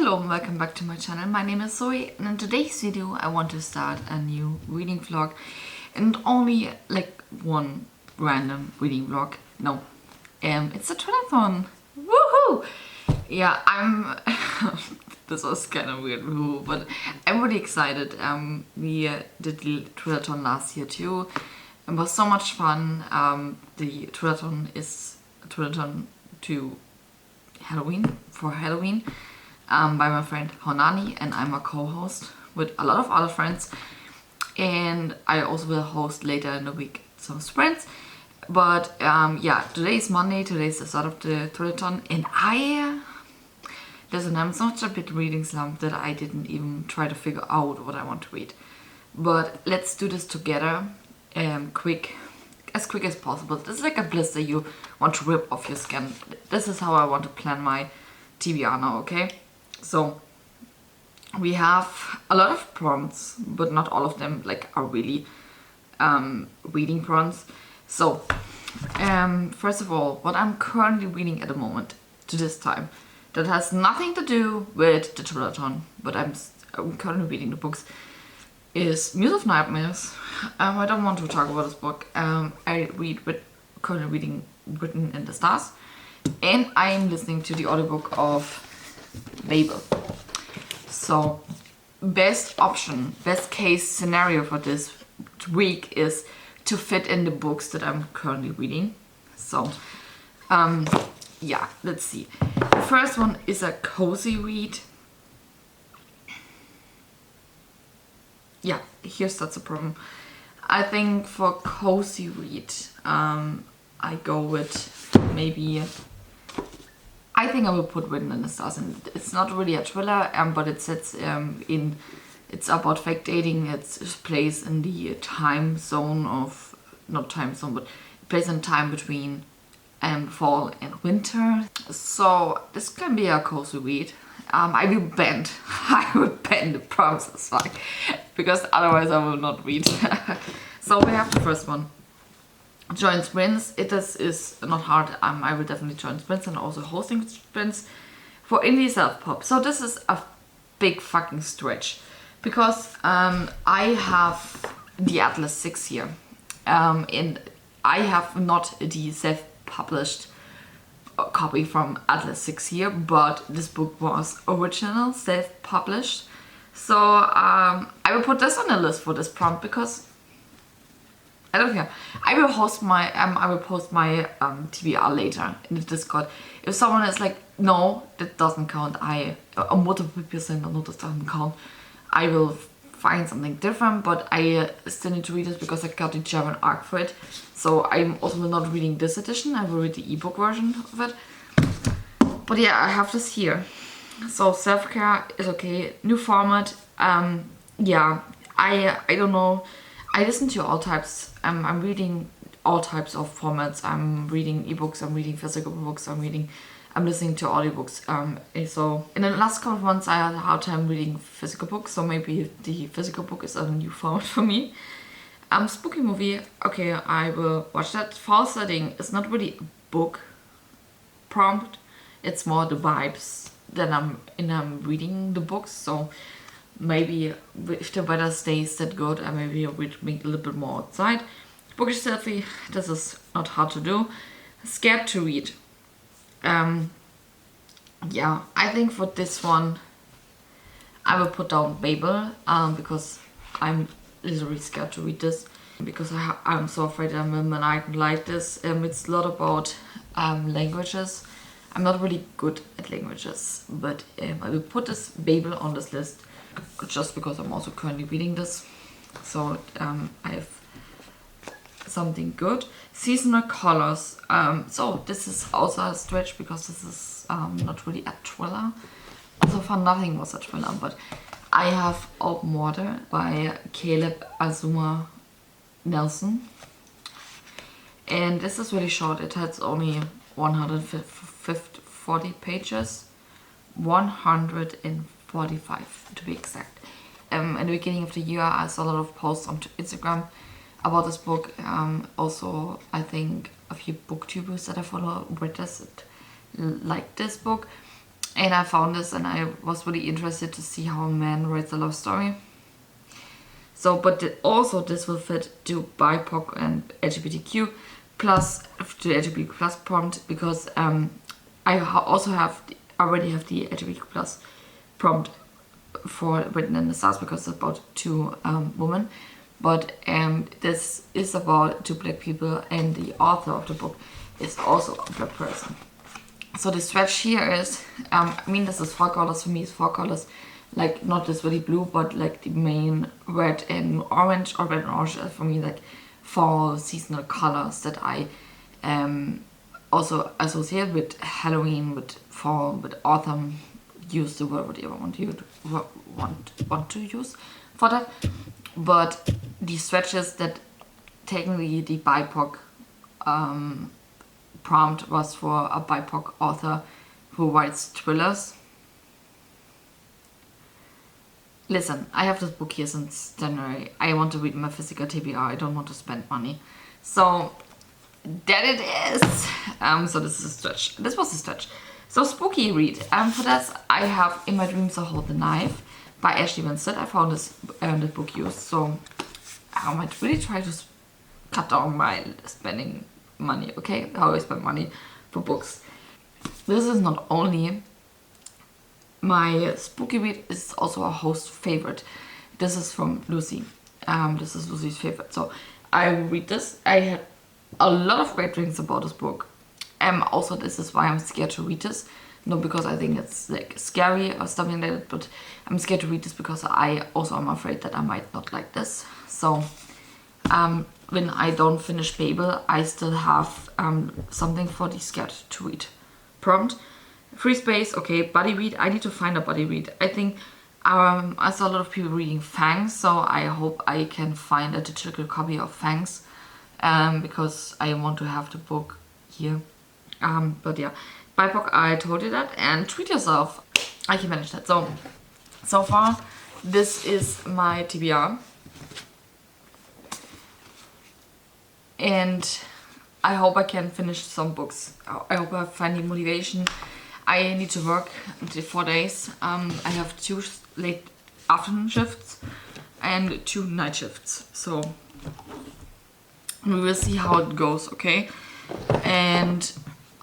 Hello and welcome back to my channel. My name is Zoe and in today's video I want to start a new reading vlog, and only like one random reading vlog. No, it's a THRILLATHon. Woohoo! Yeah, I'm this was kind of weird, but I'm really excited. We did the THRILLATHon last year too. It was so much fun. The THRILLATHon is a THRILLATHon to Halloween, by my friend Honani, and I'm a co-host with a lot of other friends, and I also will host later in the week some sprints. But yeah, today is Monday, today is the start of the THRILLATHon, and listen, I'm such a bit reading slump that I didn't even try to figure out what I want to read. But let's do this together, as quick as possible. This is like a blister you want to rip off your skin. This is how I want to plan my TBR now, okay? So we have a lot of prompts, but not all of them like are really reading prompts. So first of all, what I'm currently reading at the moment to this time that has nothing to do with the THRILLATHon, but I'm currently reading the books, is Muse of Nightmares. I don't want to talk about this book. Currently reading Written in the Stars, and I'm listening to the audiobook of Babel. So best case scenario for this week is to fit in the books that I'm currently reading. So yeah, let's see. The first one is a cozy read. Yeah, that's a problem. I think for cozy read, I go with maybe, I think I will put Written in the Stars, and it's not really a thriller, but it sets it's about fake dating. It's plays in the time zone of, not time zone, but it plays in time between fall and winter. So this can be a cozy read. I will bend the prompts as well, because otherwise I will not read. So we have the first one. Join sprints. It is not hard. I will definitely join sprints and also hosting sprints for indie self-pop. So this is a big fucking stretch, because I have the Atlas 6 here, and I have not the self-published copy from Atlas 6 here, but this book was original self-published. So I will put this on the list for this prompt, because I don't care. I will post my TBR later in the Discord. If someone is like, no, that doesn't count, multiple people saying no, that doesn't count, I will find something different, but I still need to read it because I got the German arc for it. So I'm also not reading this edition, I will read the ebook version of it. But yeah, I have this here. So self-care is okay. New format. Yeah, I don't know. I listen to all types. I'm reading all types of formats. I'm reading ebooks, I'm reading physical books, I'm listening to audiobooks. So in the last couple of months I had a hard time reading physical books, so maybe the physical book is a new format for me. Spooky movie, okay, I will watch that. Fall setting is not really a book prompt, it's more the vibes that I'm reading the books. So maybe if the weather stays that good, I maybe will make a little bit more outside. Bookish selfie, this is not hard to do. Scared to read. Yeah, I think for this one I will put down Babel, because I'm literally scared to read this, because I'm so afraid I might like this. It's a lot about languages. I'm not really good at languages, but I will put this Babel on this list just because I'm also currently reading this. So I have something good. Seasonal colors. So this is also a stretch, because this is not really a thriller. So far nothing was a thriller, but I have Open Water by Caleb Azuma Nelson, and this is really short. It has only 140 pages, 145 to be exact. In the beginning of the year I saw a lot of posts on Instagram about this book. Also I think a few booktubers that I follow read this, like this book, And I found this and I was really interested to see how a man writes a love story. So, but also this will fit to BIPOC and LGBTQ plus to LGBTQ plus prompt, because I also already have the LGBTQ plus prompt for Written in the Stars, because it's about two women. But this is about two black people, and the author of the book is also a black person. So the stretch here is, I mean, this is 4 colors. For me, it's 4 colors. Like, not this really blue, but like the main red and orange, or red and orange are for me like 4 seasonal colors that I also associate with Halloween, with fall, with autumn. Use the word whatever want to use for that. But the stretches that technically the BIPOC prompt was for a BIPOC author who writes thrillers. Listen, I have this book here since January. I want to read my physical TBR. I don't want to spend money. So that it is. So this is a stretch. This was a stretch. So spooky read. For that I have In My Dreams I Hold the Knife by Ashley Winstead. I found this book used, so I might really try to cut down my spending money, okay? How I spend money for books. This is not only my spooky read, it's also a host favorite. This is from Lucy. This is Lucy's favorite. So I will read this. I had a lot of great things about this book. Also, this is why I'm scared to read this. Not because I think it's like scary or something like that, but I'm scared to read this because I also am afraid that I might not like this. So when I don't finish Babel, I still have something for the scared to read prompt. Free space, okay, buddy read. I need to find a buddy read. I think I saw a lot of people reading Fangs, so I hope I can find a digital copy of Fangs, because I want to have the book here. But yeah, BIPOC, I told you that, and treat yourself. I can manage that. So far, this is my TBR. And I hope I can finish some books. I hope I find the motivation. I need to work 4 days. I have 2 late afternoon shifts and 2 night shifts. So we will see how it goes, okay? And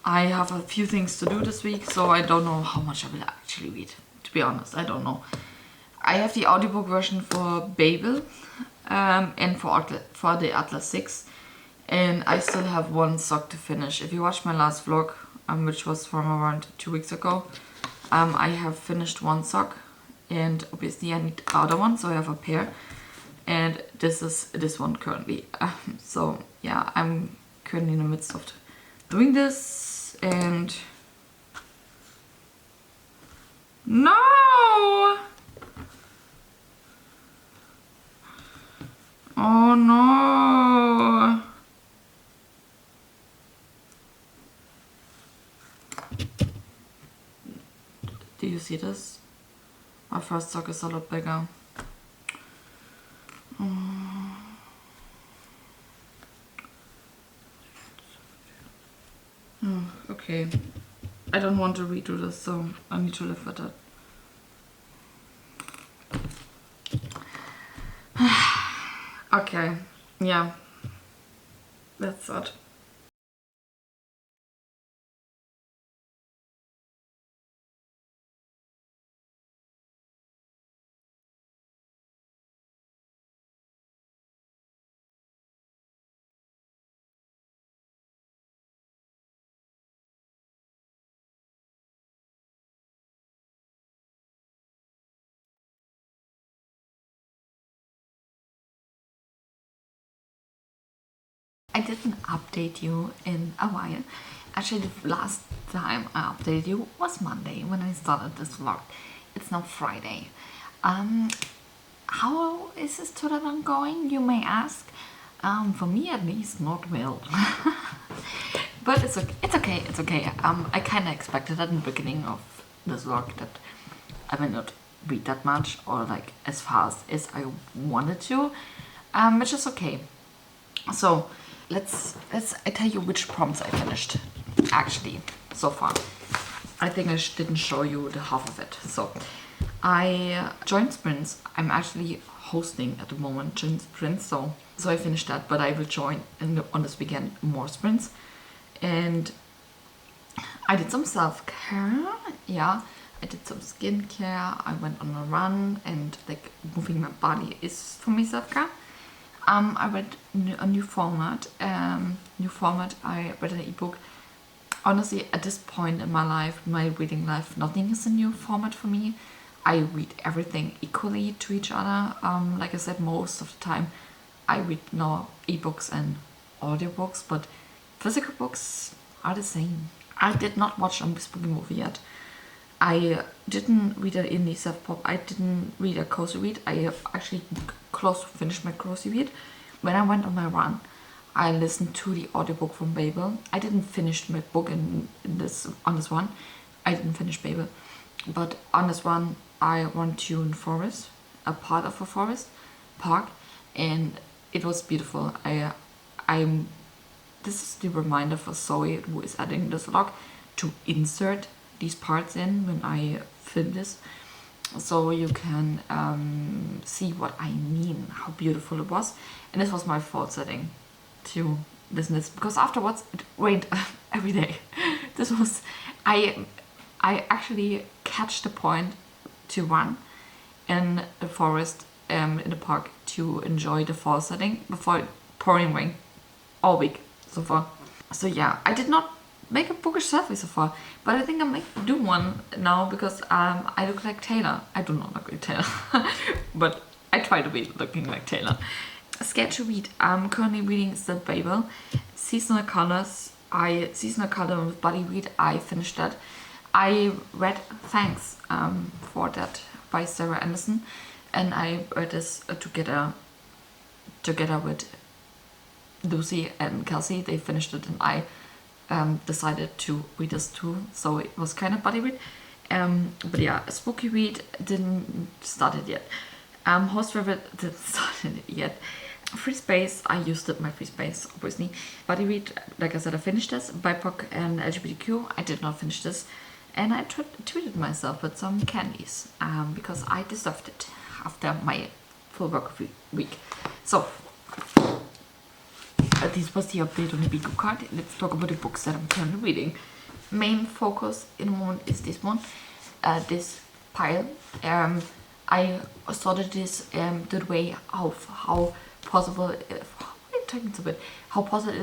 I have a few things to do this week, so I don't know how much I will actually read. To be honest, I don't know. I have the audiobook version for Babel and for the Atlas 6. And I still have 1 sock to finish. If you watched my last vlog, which was from around 2 weeks ago, I have finished 1 sock, and obviously I need the other one, so I have a pair. And this is this one currently. So yeah, I'm currently in the midst of doing this, and no! Oh no! Do you see this? My first sock is a lot bigger. Oh, okay. I don't want to redo this, so I need to live with it. Okay, yeah. That's it. I didn't update you in a while. Actually, the last time I updated you was Monday when I started this vlog. It's now Friday. How is this THRILLATHon going, you may ask? For me at least, not well. But it's okay. I kind of expected at the beginning of this vlog that I will not read that much, or like as fast as I wanted to, which is okay. So I tell you which prompts I finished actually so far. I think I didn't show you the half of it. So I joined sprints. I'm actually hosting at the moment joint sprints, so I finished that, but I will join on this weekend more sprints. And I did some self-care. Yeah, I did some skincare. I went on a run, and like moving my body is for me self-care. I read a new format. I read an ebook. Honestly, at this point in my life, my reading life, nothing is a new format for me. I read everything equally to each other. Like I said, most of the time I read now ebooks and audiobooks, but physical books are the same. I did not watch a spooky movie yet. I didn't read an indie self-pop. I didn't read a cozy read. I have actually close to finished my cozy read. When I went on my run, I listened to the audiobook from Babel. I didn't finish my book on this one. I didn't finish Babel. But on this one, I went to a forest, a part of a forest park, and it was beautiful. This is the reminder for Zoe, who is adding this vlog, to insert these parts in when I film this, so you can see what I mean, how beautiful it was. And this was my fault setting to listen to this, because afterwards it rained every day. This was, I actually catch the point to run in the forest, in the park, to enjoy the fall setting before pouring rain all week so far. So yeah, I did not make a bookish selfie so far, but I think I might do one now, because I look like Taylor. I do not look like Taylor, but I try to be looking like Taylor. Scared to read. I'm currently reading still Babel. Seasonal Colors. Seasonal Color with Buddy Read. I finished that. I read Thanks for that by Sarah Anderson, and I read this together with Lucy and Kelsey. They finished it, and I decided to read this too, so it was kind of buddy read. But yeah, a spooky read didn't start it yet. Host Favorite didn't start it yet. Free Space, I used it, my free space, obviously. Buddy read, like I said, I finished this. BIPOC and LGBTQ, I did not finish this. And I treated myself with some candies, because I deserved it after my full work week. So, this was the update on the Bigo card. Let's talk about the books that I'm currently reading. Main focus in the moment is this one, this pile. I started this the way of how possible it is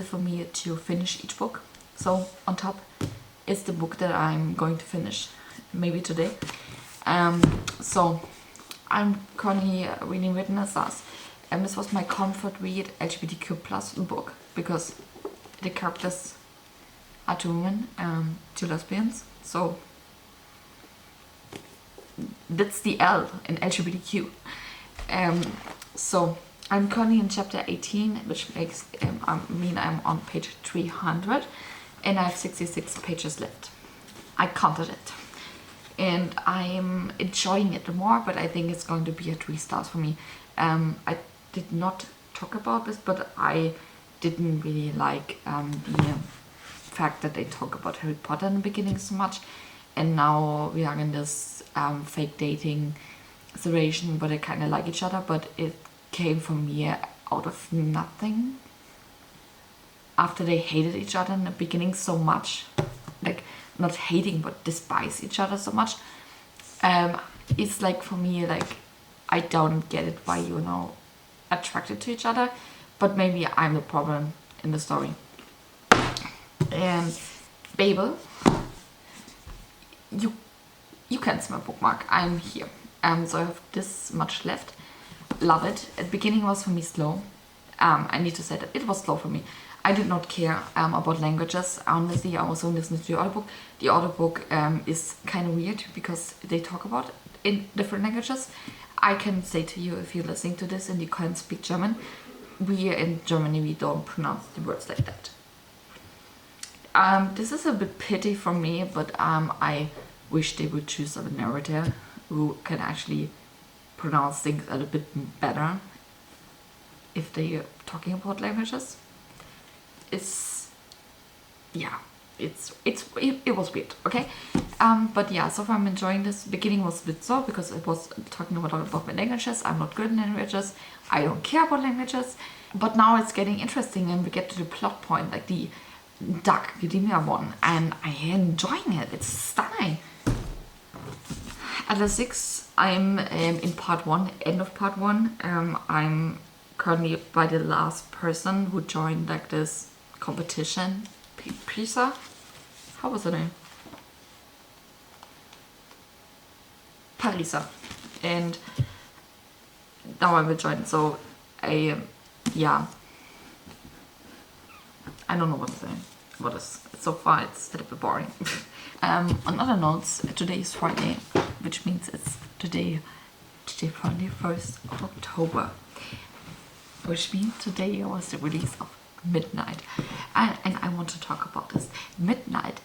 for me to finish each book. So on top is the book that I'm going to finish maybe today. So I'm currently reading Readthon. This was my comfort read LGBTQ plus book, because the characters are two women, two lesbians. So that's the L in LGBTQ. So I'm currently in chapter 18, which makes mean I'm on page 300, and I have 66 pages left. I counted it, and I'm enjoying it more, but I think it's going to be a 3 stars for me. I did not talk about this, but I didn't really like the fact that they talk about Harry Potter in the beginning so much, and now we are in this fake dating situation where they kind of like each other, but it came from me out of nothing. After they hated each other in the beginning so much, like not hating but despise each other so much, it's like, for me, like, I don't get it why you're now attracted to each other, but maybe I'm the problem in the story. And Babel, you can see my bookmark. I'm here. So I have this much left. Love it. At the beginning was for me slow. I need to say that it was slow for me. I did not care about languages. Honestly, I also listened to the audiobook. The audiobook is kind of weird because they talk about it in different languages. I can say to you, if you're listening to this and you can't speak German, we in Germany, we don't pronounce the words like that. This is a bit pity for me, but I wish they would choose a narrator who can actually pronounce things a little bit better if they are talking about languages. It was weird, okay? But yeah, so far I'm enjoying this. Beginning was a bit slow because it was talking about my languages. I'm not good in languages. I don't care about languages. But now it's getting interesting and we get to the plot point, like the Dark Academia one. And I am enjoying it. It's stunning. At the 6, I'm in part 1, end of part 1. I'm currently by the last person who joined like this competition. Pisa? How was the name? Parisa. And now I will join. So yeah. I don't know what to say. What is so far it's a little bit boring. On other notes, today is Friday, which means it's today 21st of October. Which means today was the release of Midnight. And I want to talk about this. Midnight.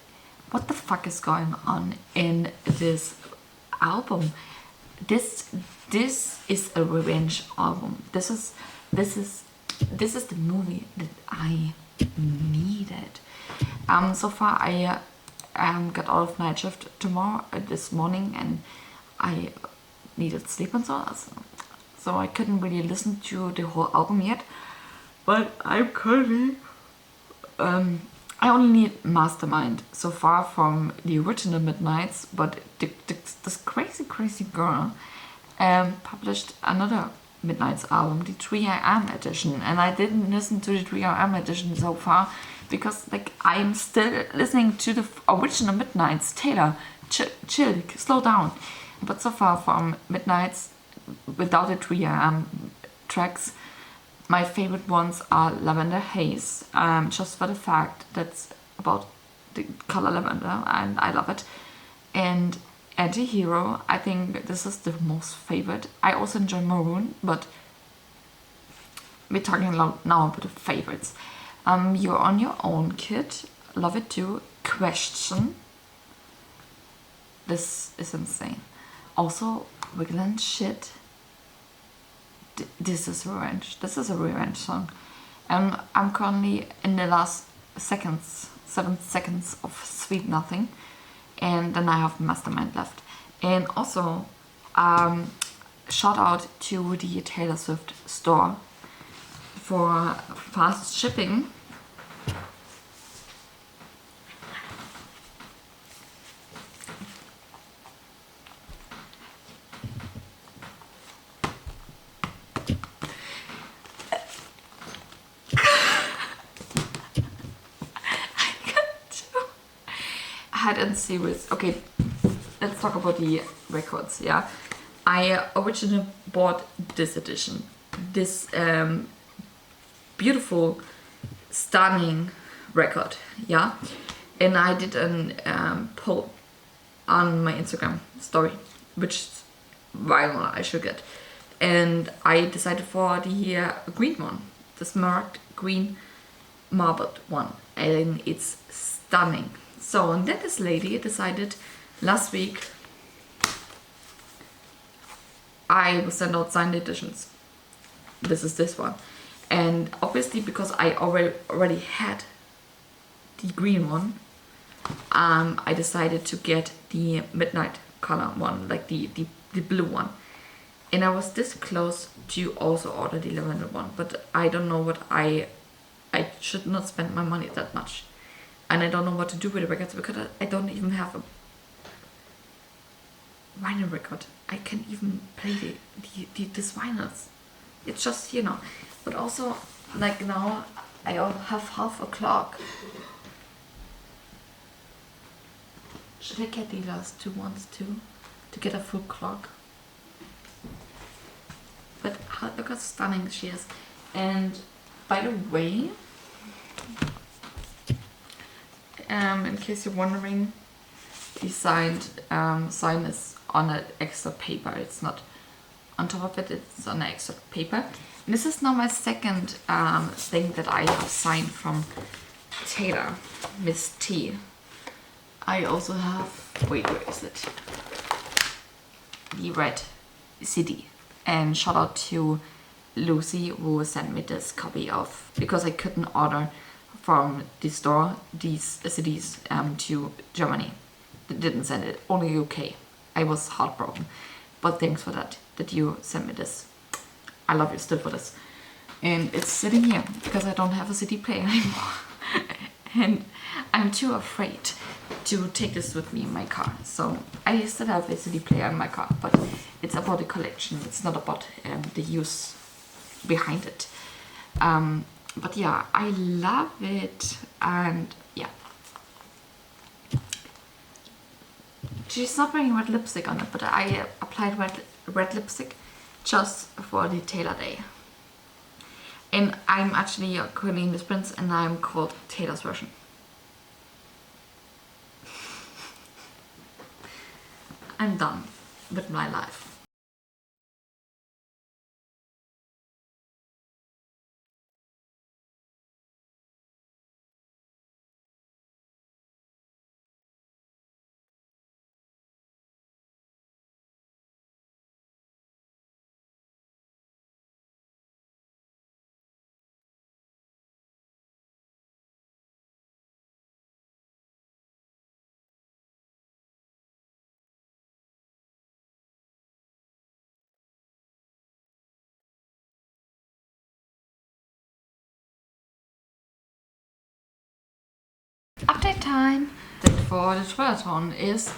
What the fuck is going on in this album? This is a revenge album. This is the movie that I needed. So far I got out of night shift this morning, and I needed sleep and so I couldn't really listen to the whole album yet. But I'm currently I only need Mastermind so far from the original Midnights, but this crazy girl published another Midnights album, the 3am edition, and I didn't listen to the 3am edition so far because like I'm still listening to the original Midnights. Taylor, chill, slow down. But so far from Midnights, without the 3am tracks, my favorite ones are Lavender Haze, just for the fact that's about the color lavender and I love it. And Anti-Hero, I think this is the most favorite. I also enjoy Maroon, but we're talking now about the favorites. You're on Your Own, Kid, love it too. Question, this is insane. Also, Wiggle and Shit. This is revenge. This is a revenge song. I'm currently in the last 7 seconds of Sweet Nothing, and then I have Mastermind left. And also, shout out to the Taylor Swift store for fast shipping. And series. Okay, let's talk about the records. Yeah, I originally bought this edition, this beautiful, stunning record. Yeah, and I did an poll on my Instagram story, which viral I should get, and I decided for the green one, the smaragd green marbled one, and it's stunning. So, and then this lady decided last week I will send out signed editions. This is this one. And obviously because I already had the green one, I decided to get the midnight color one, like the blue one. And I was this close to also order the lavender one, but I don't know what I should not spend my money that much. And I don't know what to do with the records because I don't even have a vinyl record. I can't even play these vinyls. It's just, you know. But also, like now, I have half a clock. Should I get the last two ones too? To get a full clock? But look how stunning she is. And by the way, in case you're wondering, the sign is on an extra paper. It's not on top of it, it's on an extra paper. And this is now my second thing that I have signed from Taylor, Miss T. I also have, wait, where is it? The red CD. And shout out to Lucy who sent me this copy of, because I couldn't order from the store these CDs to Germany. didn't send it, only UK. I was heartbroken, but thanks for that you sent me this. I love you still for this. And it's sitting here because I don't have a CD player anymore. And I'm too afraid to take this with me in my car. So I still have a CD player in my car, but it's about the collection. It's not about the use behind it. But yeah, I love it. And yeah, she's not wearing red lipstick on it, but I applied red lipstick just for the Taylor Day. And I'm actually currently Miss Prince, and I'm called Taylor's version. I'm done with my life. Update time for the THRILLATHon is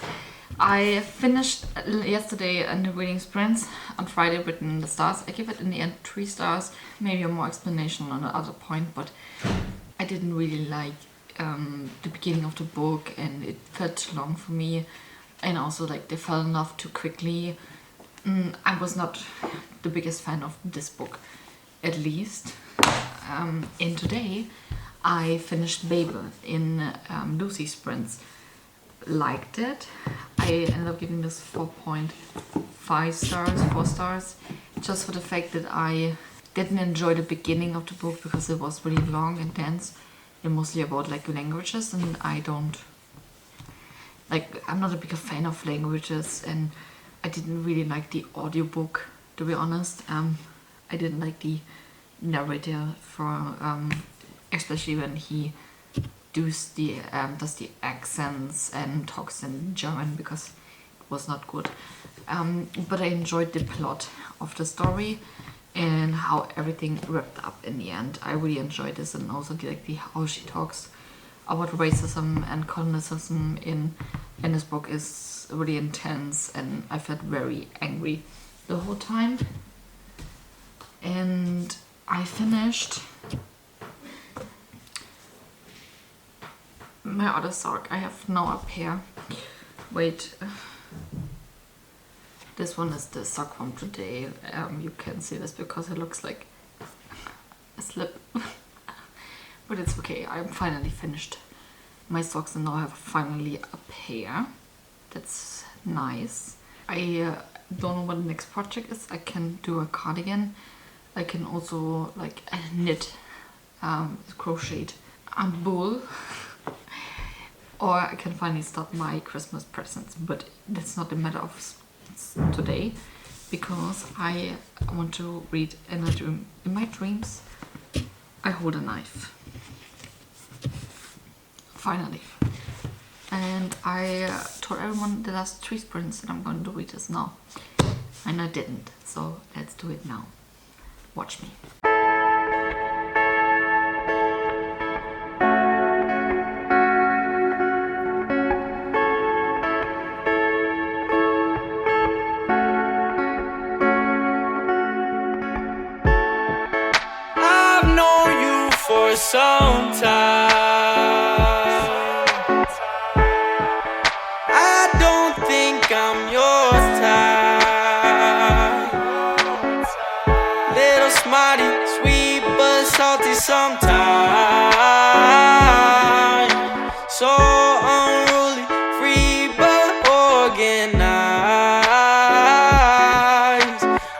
I finished yesterday in the reading sprints. On Friday, Written in the Stars. I give it in the end 3 stars. Maybe a more explanation on the other point, but I didn't really like the beginning of the book, and it felt too long for me. And also, like, they fell in love too quickly. I was not the biggest fan of this book, at least. And today I finished Babel in Lucy Sprints. Liked it. I ended up giving this 4.5 stars, 4 stars, just for the fact that I didn't enjoy the beginning of the book because it was really long and dense and mostly about like languages, and I don't like, I'm not a big fan of languages, and I didn't really like the audiobook, to be honest. I didn't like the narrator for especially when he does the accents and talks in German, because it was not good. But I enjoyed the plot of the story and how everything wrapped up in the end. I really enjoyed this, and also like how she talks about racism and colonialism in this book is really intense, and I felt very angry the whole time. And I finished my other sock. I have now a pair. Wait, this one is the sock from today. You can see this because it looks like a slip. But it's okay, I'm finally finished my socks, and now I have finally a pair. That's nice. I don't know what the next project is. I can do a cardigan. I can also like knit, crochet a bowl. Or I can finally start my Christmas presents, but that's not a matter of today, because I want to read in a dream. In my dreams, I hold a knife. Finally. And I told everyone the last 3 sprints that I'm going to read this now. And I didn't, so let's do it now. Watch me. For some time, I don't think I'm your type. Little smarty, sweet but salty sometimes. So unruly, free but organized.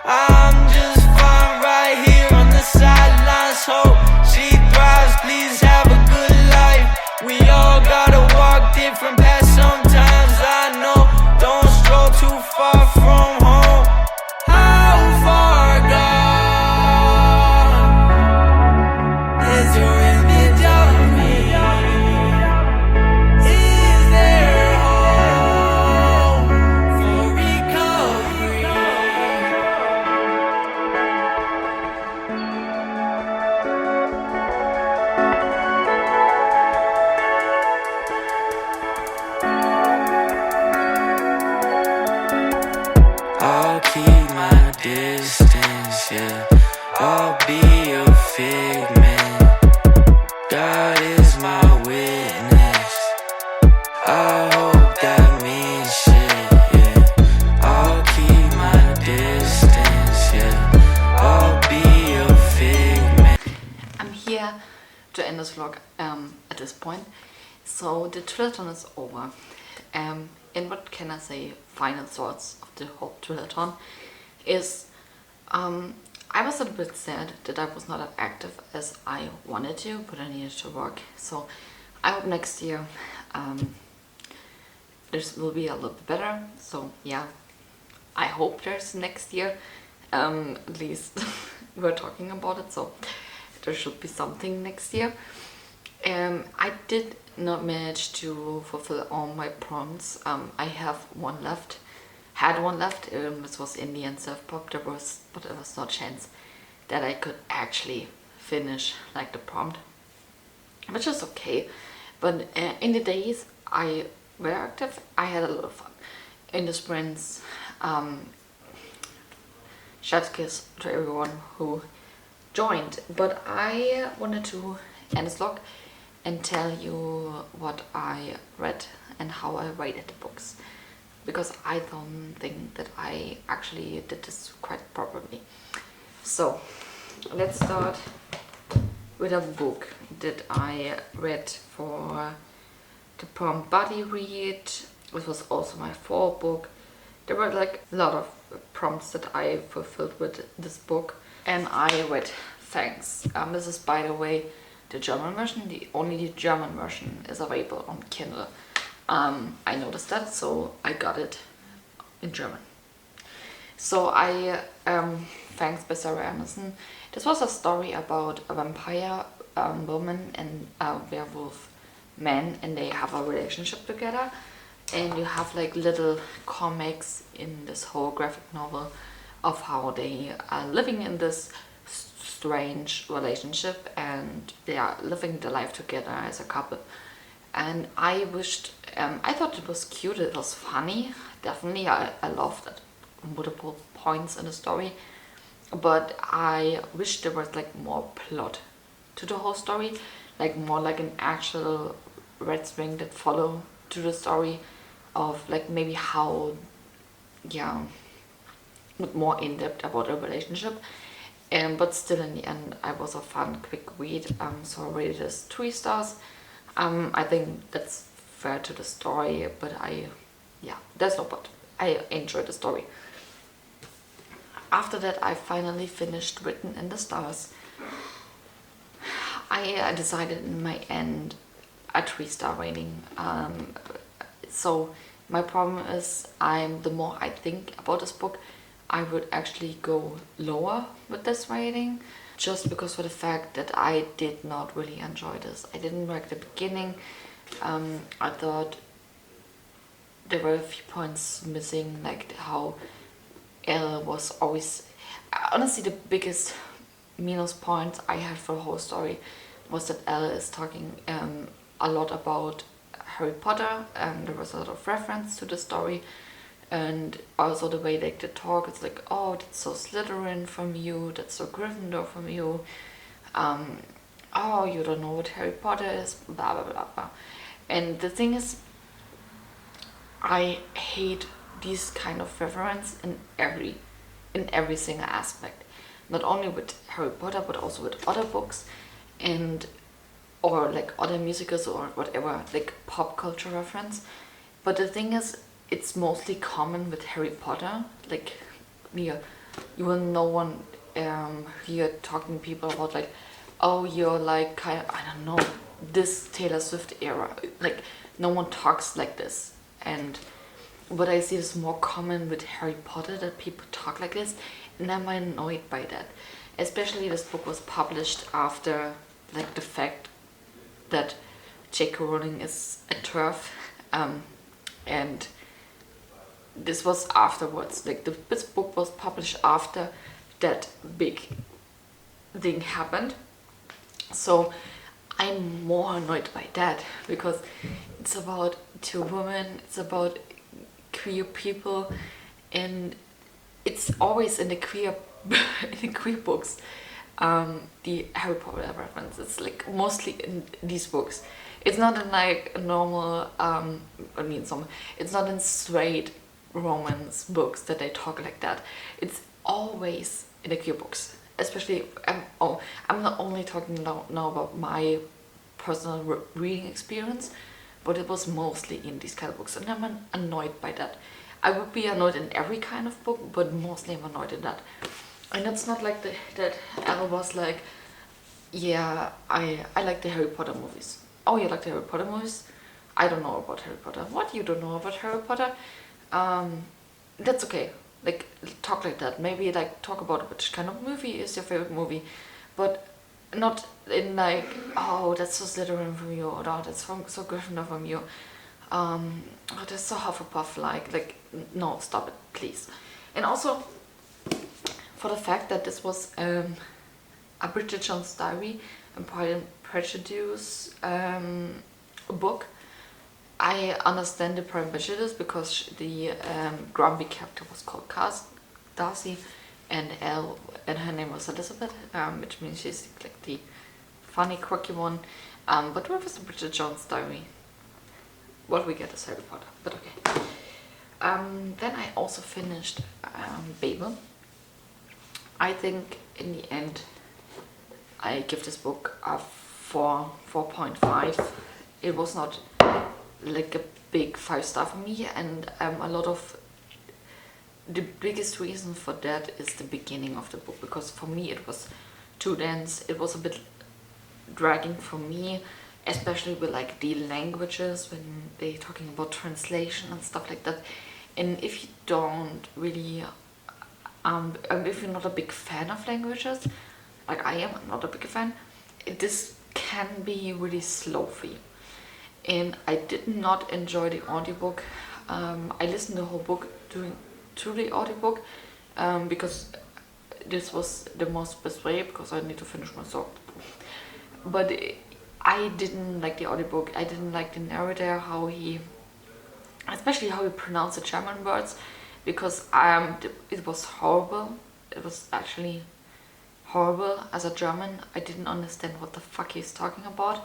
I'm just fine right here on the sidelines. Hope please have a good life. We all gotta walk different paths sometimes. I know, don't stroll too far from home. How far gone I'll keep my distance, yeah. I'll be a figment. God is my witness. I hope that means shit, yeah. I'll keep my distance, yeah. I'll be a figment. I'm here to end this vlog at this point. So the trillathon is over. And what can I say? Final thoughts of the whole trillathon is I was a little bit sad that I was not as active as I wanted to, but I needed to work. So I hope next year this will be a little bit better. So yeah, I hope there's next year. At least we're talking about it, so there should be something next year. I did not manage to fulfill all my prompts. I have one left. Had one left. This was Indian self-pop. But there was no chance that I could actually finish like the prompt, which is okay. But in the days I were active, I had a lot of fun. In the sprints, chef's kiss to everyone who joined. But I wanted to end this vlog and tell you what I read and how I rated the books, because I don't think that I actually did this quite properly. So let's start with a book that I read for the prompt body read. It was also my fall book. There were like a lot of prompts that I fulfilled with this book, and I read Thanks. This is, by the way, the German version. Only the German version is available on Kindle. I noticed that, so I got it in German. So Thanks by Sarah Anderson. This was a story about a vampire woman and a werewolf man, and they have a relationship together. And you have like little comics in this whole graphic novel of how they are living in this strange relationship, and they are living their life together as a couple. And I thought it was cute, it was funny, definitely. I loved it, multiple points in the story, but I wish there was like more plot to the whole story, like more like an actual red string that follow to the story of like maybe how, yeah, more in depth about a relationship. But still in the end I was a fun quick read, so I rated this 3 stars. I think that's fair to the story, but there's no but. I enjoyed the story. After that I finally finished Written in the Stars. I decided in my end a 3-star rating. So my problem is, the more I think about this book, I would actually go lower with this rating, just because for the fact that I did not really enjoy this. I didn't like the beginning. I thought there were a few points missing, like how Elle was always... Honestly, the biggest minus point I had for the whole story was that Elle is talking a lot about Harry Potter, and there was a lot of reference to the story. And also the way like they talk, it's like, oh, that's so Slytherin from you, that's so Gryffindor from you, oh, you don't know what Harry Potter is, blah blah blah blah. And the thing is, I hate these kind of reference in every single aspect, not only with Harry Potter but also with other books and or like other musicals or whatever, like pop culture reference. But the thing is, it's mostly common with Harry Potter. Like, you will no one hear talking to people about like, oh, you're like kind of, I don't know, this Taylor Swift era. Like, no one talks like this. And what I see is more common with Harry Potter, that people talk like this, and I'm annoyed by that. Especially this book was published after like the fact that J.K. Rowling is a TERF, and this was afterwards. Like, this book was published after that big thing happened. So I'm more annoyed by that, because it's about 2 women, it's about queer people, and it's always in the queer in the queer books, the Harry Potter reference. It's like mostly in these books. It's not in like a normal it's not in straight romance books that they talk like that. It's always in the queer books. Especially, I'm not only talking now about my personal reading experience, but it was mostly in these kind of books, and I'm annoyed by that. I would be annoyed in every kind of book, but mostly I'm annoyed in that. And it's not like that Ella was like, yeah, I like the Harry Potter movies. Oh, you like the Harry Potter movies? I don't know about Harry Potter. What, you don't know about Harry Potter? That's okay. Like, talk like that. Maybe like talk about which kind of movie is your favorite movie, but not in like, oh, that's so Slytherin from you, or oh, that's so Gryffindor from you. Oh, that's so Hufflepuff like no, stop it, please. And also, for the fact that this was a Bridget Jones' Diary and Pride and Prejudice book, I understand the Pride and Prejudice because the grumpy character was called Darcy, and her name was Elizabeth, which means she's like the funny, quirky one. But what was the Bridget Jones' Diary? What we get is Harry Potter, but okay. Then I also finished Babel. I think in the end I give this book a 4.5. It was not like a big 5-star for me, and a lot of the biggest reason for that is the beginning of the book, because for me it was too dense. It was a bit dragging for me, especially with like the languages when they're talking about translation and stuff like that. And if you don't really if you're not a big fan of languages, like I am, I'm not a big fan, this can be really slow for you. And I did not enjoy the audiobook. I listened to the whole book through the audiobook because this was the most best way, because I need to finish my song. But I didn't like the audiobook. I didn't like the narrator, especially how he pronounced the German words, because it was horrible. It was actually horrible. As a German, I didn't understand what the fuck he's talking about.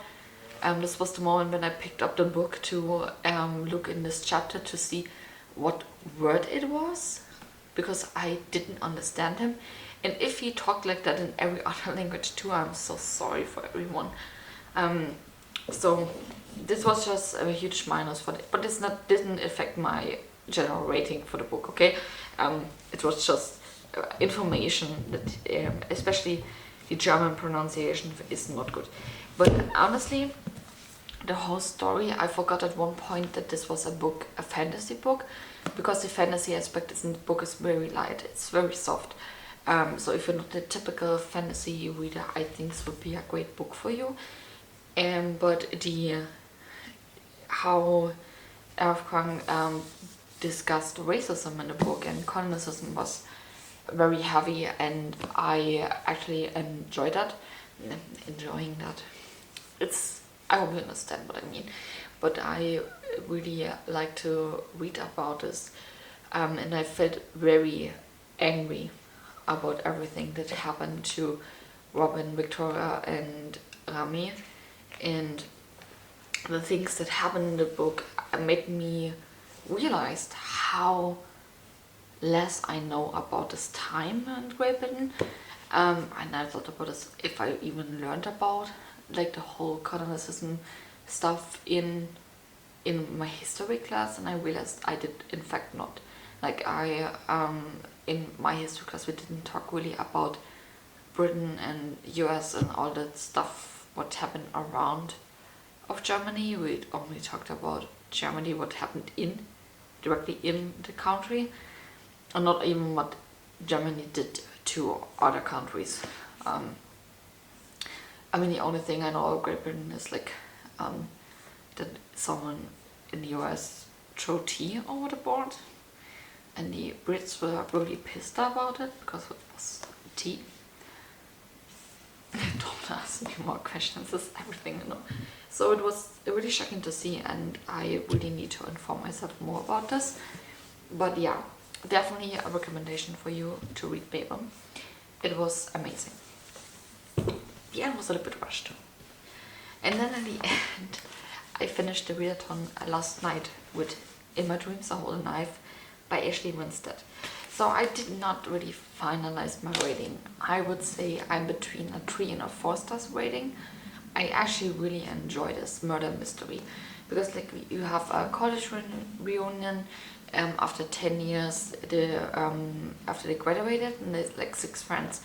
This was the moment when I picked up the book to look in this chapter to see what word it was, because I didn't understand him. And if he talked like that in every other language too, I'm so sorry for everyone. So this was just a huge minus for it, but this didn't affect my general rating for the book, okay? It was just information that especially the German pronunciation is not good. But honestly, the whole story, I forgot at one point that this was a fantasy book, because the fantasy aspect in the book is very light, it's very soft. So if you're not the typical fantasy reader, I think this would be a great book for you. But how Erfgang discussed racism in the book and colonialism was very heavy, and I actually enjoying that. I hope you understand what I mean. But I really like to read about this, and I felt very angry about everything that happened to Robin, Victoria and Rami, and the things that happened in the book made me realize how less I know about this time in Great Britain. And I thought about this, if I even learned about like the whole colonialism stuff in my history class, and I realized I did in fact not. Like in my history class we didn't talk really about Britain and US and all that stuff, what happened around of Germany. We only talked about Germany, what happened directly in the country, and not even what Germany did to other countries. I mean, the only thing I know of Great Britain is like that someone in the US threw tea over the board, and the Brits were really pissed about it because it was tea. Don't ask me more questions, this is everything you know. So it was really shocking to see, and I really need to inform myself more about this. But yeah, definitely a recommendation for you to read VYEN. It was amazing. The end was a little bit rushed too. And then in the end, I finished the Readathon last night with In My Dreams I Hold a Knife by Ashley Winstead. So I did not really finalize my rating. I would say I'm between a 3 and a 4 stars rating. I actually really enjoy this murder mystery because like you have a college reunion after 10 years after they graduated, and there's like 6 friends,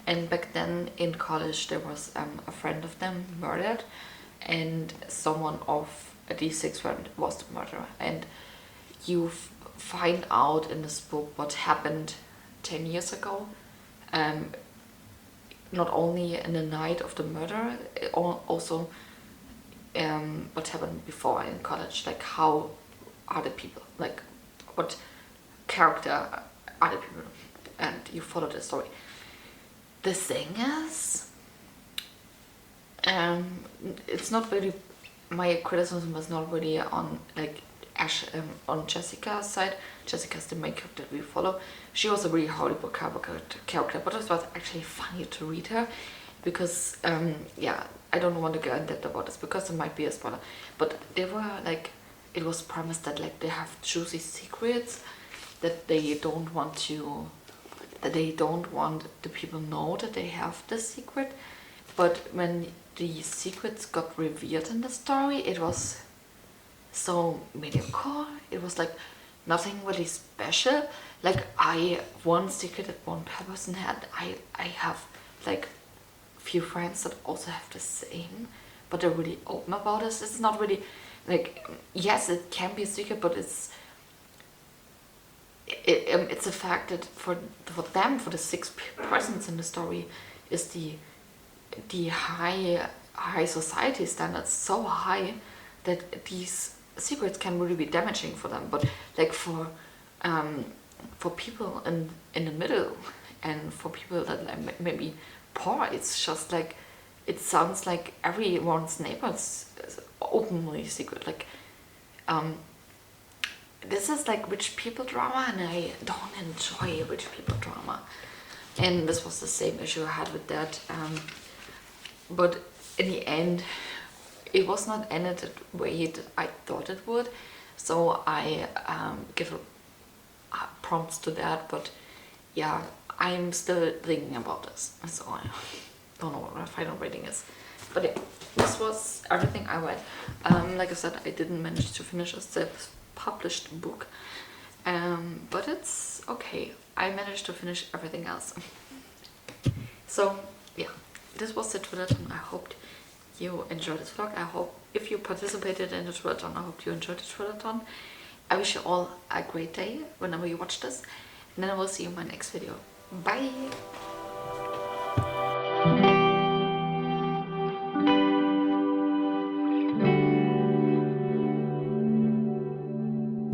and back then in college there was a friend of them murdered, and someone of these 6 friends was the murderer, and you find out in this book what happened 10 years ago, not only in the night of the murder, also what happened before in college, like how are the people, like what character are the people, and you follow the story. The thing is, it's not really, my criticism was not really on like on Jessica's side. Jessica's the main character we follow. She was a really horrible character, but it was actually funny to read her because yeah, I don't want to go in depth about this because it might be a spoiler, but they were like, it was promised that like they have juicy secrets that they don't want the people know that they have this secret. But when the secrets got revealed in the story, it was so mediocre. It was like nothing really special. Like one secret that one person had, I have like few friends that also have the same, but they're really open about this. It's not really like, yes, it can be a secret, but it's a fact that for them, for the 6 persons in the story, is the high society standards so high that these secrets can really be damaging for them. But like for people in the middle and for people that like maybe poor, it's just like, it sounds like everyone's neighbors openly secret. Like this is like rich people drama, and I don't enjoy rich people drama, and this was the same issue I had with that. But in the end, it was not ended the way that I thought it would, so I give prompts to that. But yeah, I'm still thinking about this, so I don't know what my final rating is. But yeah, this was everything I read. Like I said, I didn't manage to finish a self-published book, but it's okay. I managed to finish everything else. So yeah, this was the THRILLATHon. I hope you enjoyed this vlog. I hope if you participated in the THRILLATHon, I hope you enjoyed the THRILLATHon. I wish you all a great day whenever you watch this, and then I will see you in my next video. Bye!